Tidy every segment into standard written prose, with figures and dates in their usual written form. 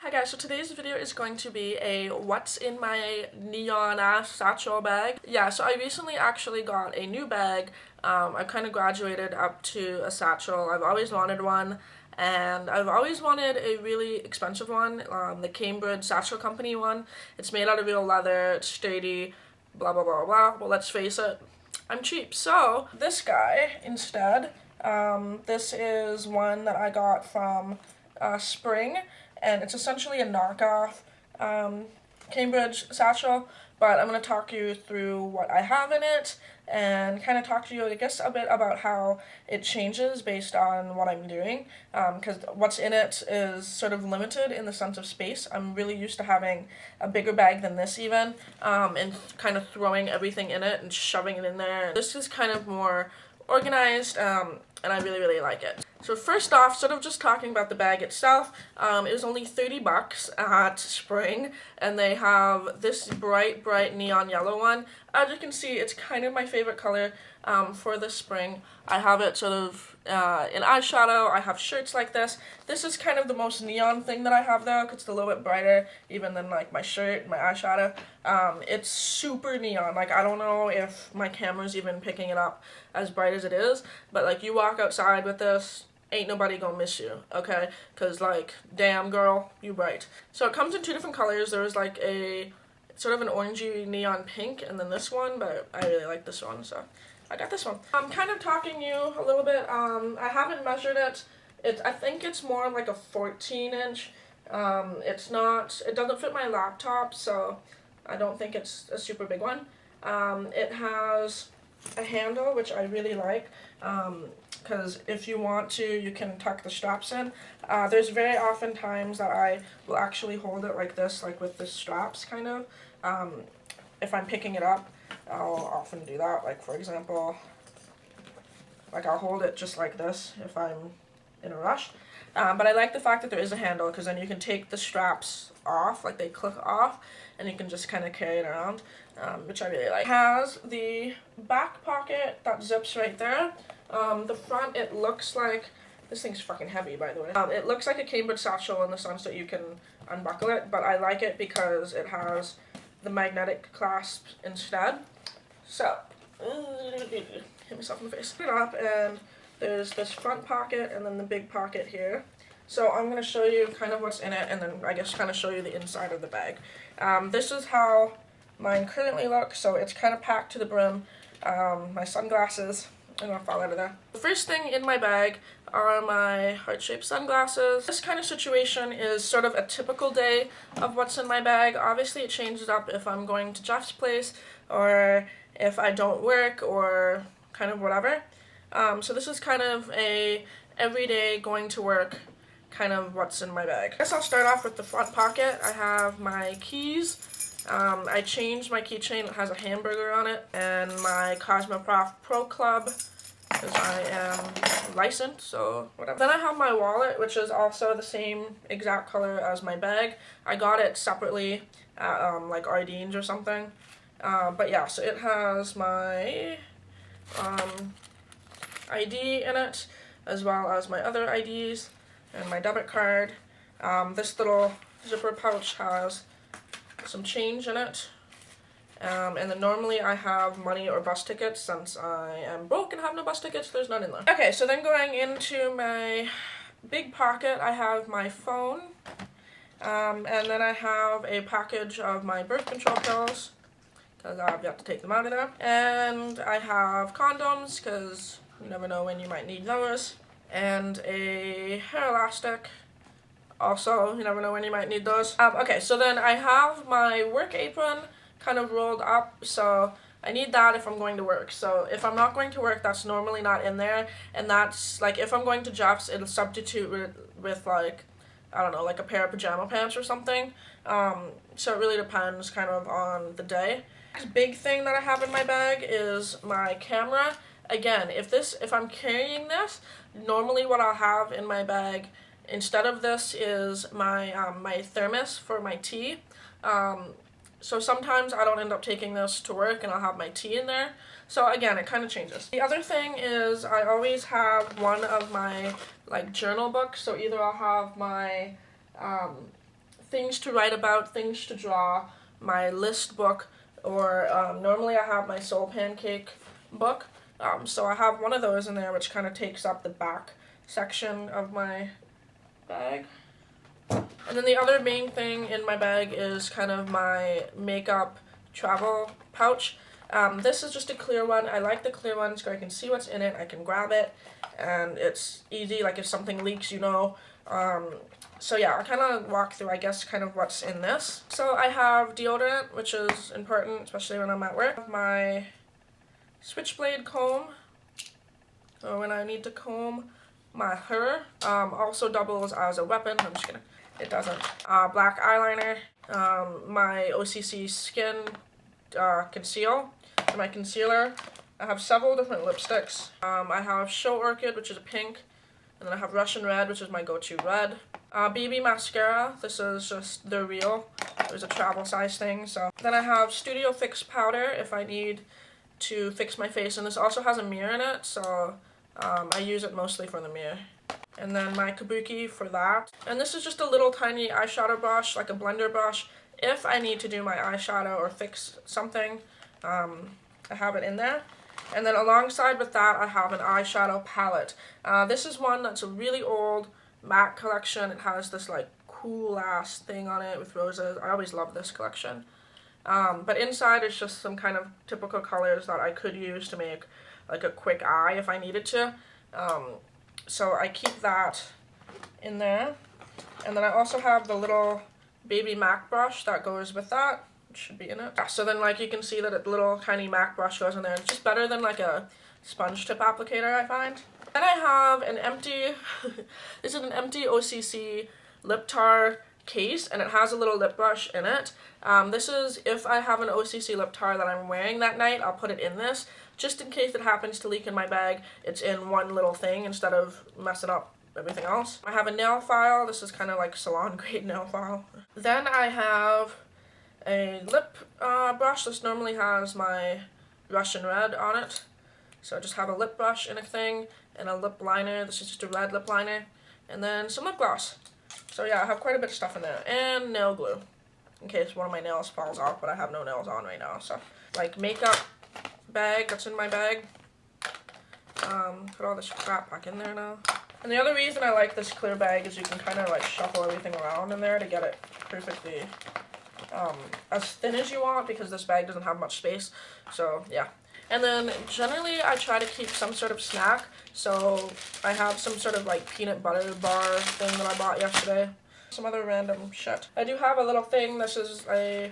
Hi guys, so today's video is going to be a what's in my neon ass satchel bag. Yeah, so I recently actually got a new bag. I kind of graduated up to a satchel. I've always wanted one, and I've always wanted a really expensive one, the Cambridge Satchel Company one. It's made out of real leather, it's sturdy, blah blah blah blah. Well, let's face it, I'm cheap. So this guy instead, this is one that I got from Spring, and it's essentially a knockoff Cambridge satchel, but I'm going to talk you through what I have in it and kind of talk to you, I guess, a bit about how it changes based on what I'm doing, because what's in it is sort of limited in the sense of space. I'm really used to having a bigger bag than this even, and kind of throwing everything in it and shoving it in there. This is kind of more organized, and I really like it. So first off, sort of just talking about the bag itself, it was only 30 bucks at Spring, and they have this bright neon yellow one. As you can see, it's kind of my favorite color for the Spring. I have it sort of in eyeshadow. I have shirts like this. This is kind of the most neon thing that I have though, because it's a little bit brighter even than like my shirt, my eyeshadow. It's super neon. Like, I don't know if my camera's even picking it up as bright as it is, but like, you walk outside with this, ain't nobody gonna miss you, okay? Because, like, damn girl, you bright. So it comes in two different colors. There's like a sort of an orangey neon pink, and then this one, but I really like this one, so I got this one. I'm kind of talking you a little bit. I haven't measured it. I think it's more like a 14-inch. It doesn't fit my laptop, so I don't think it's a super big one. It has a handle, which I really like, because if you want to, you can tuck the straps in. There's very often times that I will actually hold it like this, like with the straps, kind of. If I'm picking it up, I'll often do that. Like, for example, like, I'll hold it just like this if I'm in a rush. But I like the fact that there is a handle, because then you can take the straps off, like they click off, and you can just kind of carry it around, which I really like. It has the back pocket that zips right there. The front, it looks like, this thing's fucking heavy, by the way. It looks like a Cambridge satchel in the sense that you can unbuckle it, but I like it because it has the magnetic clasp instead. So, hit myself in the face. Put it up, and there's this front pocket and then the big pocket here. So I'm going to show you kind of what's in it, and then I guess kind of show you the inside of the bag. This is how mine currently looks. So it's kind of packed to the brim. My sunglasses, I'm going to fall out of there. The first thing in my bag are my heart-shaped sunglasses. This kind of situation is sort of a typical day of what's in my bag. Obviously it changes up if I'm going to Jeff's place, or if I don't work, or kind of whatever. So this is kind of a everyday going to work kind of what's in my bag. I guess I'll start off with the front pocket. I have my keys. I changed my keychain. It has a hamburger on it, and my Cosmoprof Pro Club, because I am licensed, so whatever. Then I have my wallet, which is also the same exact color as my bag. I got it separately at like Ardene's or something. But yeah, so it has my ID in it, as well as my other IDs and my debit card. This little zipper pouch has some change in it, and then normally I have money or bus tickets. Since I am broke and have no bus tickets, there's none in there. Okay, so then going into my big pocket, I have my phone, and then I have a package of my birth control pills, because I've got to take them out of there, and I have condoms, because you never know when you might need those, and a hair elastic. Also, you never know when you might need those. Okay, so then I have my work apron kind of rolled up, so I need that if I'm going to work. So if I'm not going to work, that's normally not in there, and that's, like, if I'm going to Jeff's, it'll substitute with like, I don't know, like a pair of pajama pants or something. So it really depends kind of on the day. Next big thing that I have in my bag is my camera. Again, if I'm carrying this, normally what I'll have in my bag instead of this is my my thermos for my tea. So sometimes I don't end up taking this to work, and I'll have my tea in there. So again, it kind of changes. The other thing is I always have one of my like journal books. So either I'll have my things to write about, things to draw, my list book, or normally I have my Soul Pancake book. So I have one of those in there, which kind of takes up the back section of my bag. And then the other main thing in my bag is kind of my makeup travel pouch. This is just a clear one. I like the clear ones because I can see what's in it, I can grab it, and it's easy, like if something leaks, you know. So yeah, I'll kind of walk through, I guess, kind of what's in this. So I have deodorant, which is important, especially when I'm at work. My switchblade comb, so when I need to comb my hair. Also doubles as a weapon. I'm just kidding. It doesn't. Black eyeliner. My OCC Skin Conceal. And my concealer. I have several different lipsticks. I have Show Orchid, which is a pink. And then I have Russian Red, which is my go-to red. BB Mascara. This is just the real. It was a travel size thing. So then I have Studio Fix Powder if I need to fix my face. And this also has a mirror in it, so I use it mostly for the mirror. And then my kabuki for that. And this is just a little tiny eyeshadow brush, like a blender brush. If I need to do my eyeshadow or fix something, I have it in there. And then alongside with that, I have an eyeshadow palette. This is one that's a really old MAC collection. It has this like cool ass thing on it with roses. I always love this collection. But inside is just some kind of typical colors that I could use to make like a quick eye if I needed to. So I keep that in there. And then I also have the little baby MAC brush that goes with that. It should be in it. Yeah, so then like you can see that a little tiny MAC brush goes in there. It's just better than like a sponge tip applicator, I find. Then I have an empty, this is an empty OCC lip tar case, and it has a little lip brush in it. This is if I have an OCC lip tar that I'm wearing that night, I'll put it in this. Just in case it happens to leak in my bag, it's in one little thing instead of messing up everything else. I have a nail file. This is kind of like salon grade nail file. Then I have a lip brush. This normally has my Russian Red on it. So I just have a lip brush in a thing and a lip liner. This is just a red lip liner. And then some lip gloss. So yeah, I have quite a bit of stuff in there. And nail glue, in case one of my nails falls off, but I have no nails on right now. So, like makeup bag that's in my bag. Put all this crap back in there now. And the other reason I like this clear bag is you can kind of like shuffle everything around in there to get it perfectly as thin as you want, because this bag doesn't have much space. So yeah. And then generally I try to keep some sort of snack. So I have some sort of like peanut butter bar thing that I bought yesterday. Some other random shit. I do have a little thing. This is a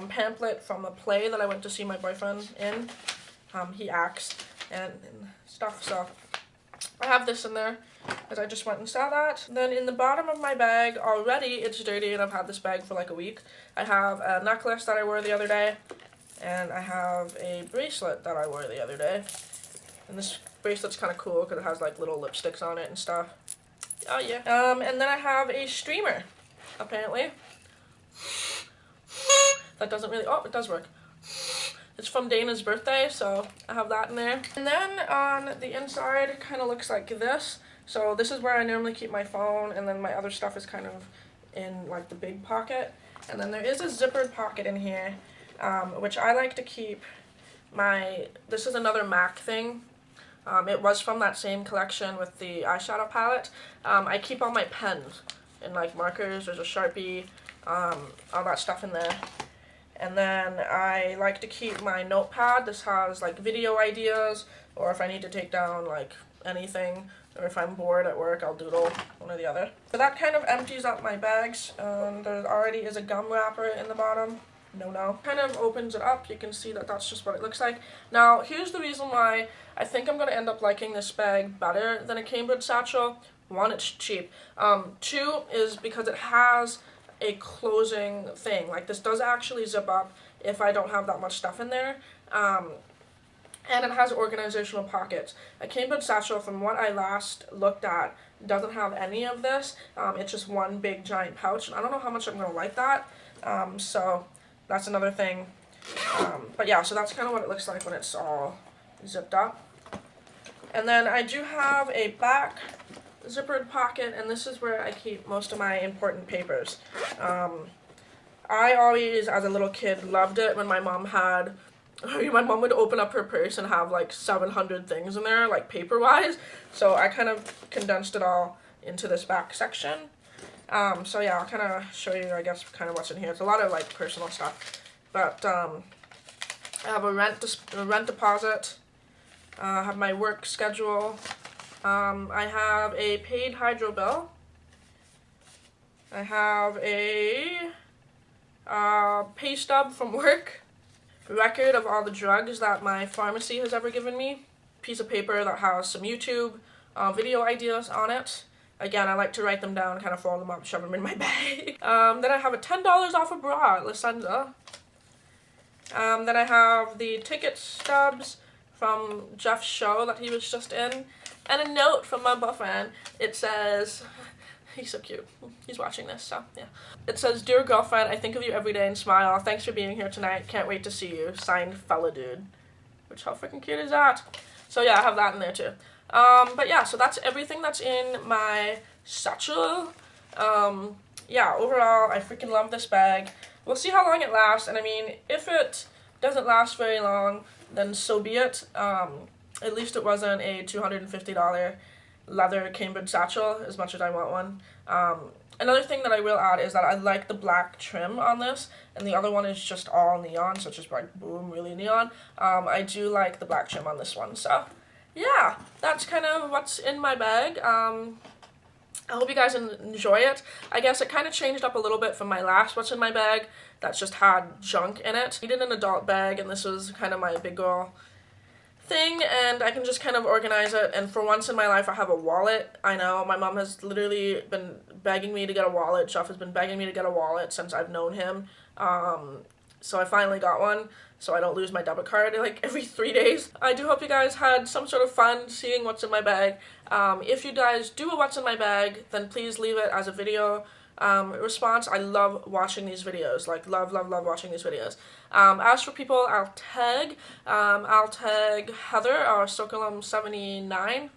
pamphlet from a play that I went to see my boyfriend in. He acts and stuff, so I have this in there because I just went and saw that. Then in the bottom of my bag, already it's dirty and I've had this bag for like a week. I have a necklace that I wore the other day, and I have a bracelet that I wore the other day. And this bracelet's kind of cool because it has like little lipsticks on it and stuff. Oh yeah. And then I have a streamer, apparently. That doesn't really, oh, it does work. It's from Dana's birthday, so I have that in there. And then on the inside, it kind of looks like this. So this is where I normally keep my phone, and then my other stuff is kind of in like the big pocket. And then there is a zippered pocket in here, which I like to keep my, this is another MAC thing. It was from that same collection with the eyeshadow palette. I keep all my pens and like markers. There's a Sharpie, all that stuff in there. And then I like to keep my notepad. This has like video ideas, or if I need to take down like anything, or if I'm bored at work, I'll doodle, one or the other. So that kind of empties up my bags. There already is a gum wrapper in the bottom. No. Kind of opens it up. You can see that that's just what it looks like. Now, here's the reason why I think I'm going to end up liking this bag better than a Cambridge satchel. One, it's cheap. Two is because it has a closing thing. Like, this does actually zip up if I don't have that much stuff in there. And it has organizational pockets. A Cambridge satchel, from what I last looked at, doesn't have any of this. It's just one big giant pouch, and I don't know how much I'm going to like that. So that's another thing. But yeah, so that's kind of what it looks like when it's all zipped up. And then I do have a back zippered pocket, and this is where I keep most of my important papers. I always, as a little kid, loved it when my mom had, my mom would open up her purse and have like 700 things in there, like paper-wise, so I kind of condensed it all into this back section. So yeah, I'll kind of show you, I guess, kind of what's in here. It's a lot of like personal stuff, but I have a rent deposit, I have my work schedule, I have a paid hydro bill, I have a pay stub from work, record of all the drugs that my pharmacy has ever given me, piece of paper that has some YouTube video ideas on it. Again, I like to write them down, kind of fold them up, shove them in my bag. Then I have a $10 off a bra at La Senza. Then I have the ticket stubs from Jeff's show that he was just in, and a note from my boyfriend. It says, he's so cute. He's watching this, so yeah. It says, "Dear girlfriend, I think of you every day and smile. Thanks for being here tonight. Can't wait to see you. Signed, fella dude." Which, how freaking cute is that? So yeah, I have that in there too. But yeah, so that's everything that's in my satchel. Yeah, overall, I freaking love this bag. We'll see how long it lasts, and I mean, if it doesn't last very long, then so be it. At least it wasn't a $250 leather Cambridge satchel, as much as I want one. Another thing that I will add is that I like the black trim on this, and the other one is just all neon, so it's just like, boom, really neon. I do like the black trim on this one, so yeah, that's kind of what's in my bag. I hope you guys enjoy it. I guess it kind of changed up a little bit from my last what's in my bag that just had junk in it. I needed an adult bag, and this was kind of my big girl thing, and I can just kind of organize it, and for once in my life I have a wallet. I know, my mom has literally been begging me to get a wallet. Jeff has been begging me to get a wallet since I've known him. So I finally got one, so I don't lose my debit card like every 3 days. I do hope you guys had some sort of fun seeing what's in my bag. If you guys do a what's in my bag, then please leave it as a video response. I love watching these videos, like love watching these videos. As for people I'll tag Heather or Sokolum79,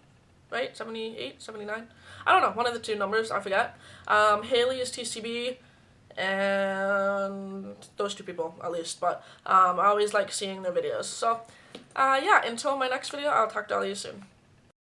right? 78, 79? I don't know, one of the two numbers, I forget. Haley is TCB, and those two people at least, but I always like seeing their videos. So yeah, until my next video, I'll talk to all of you soon.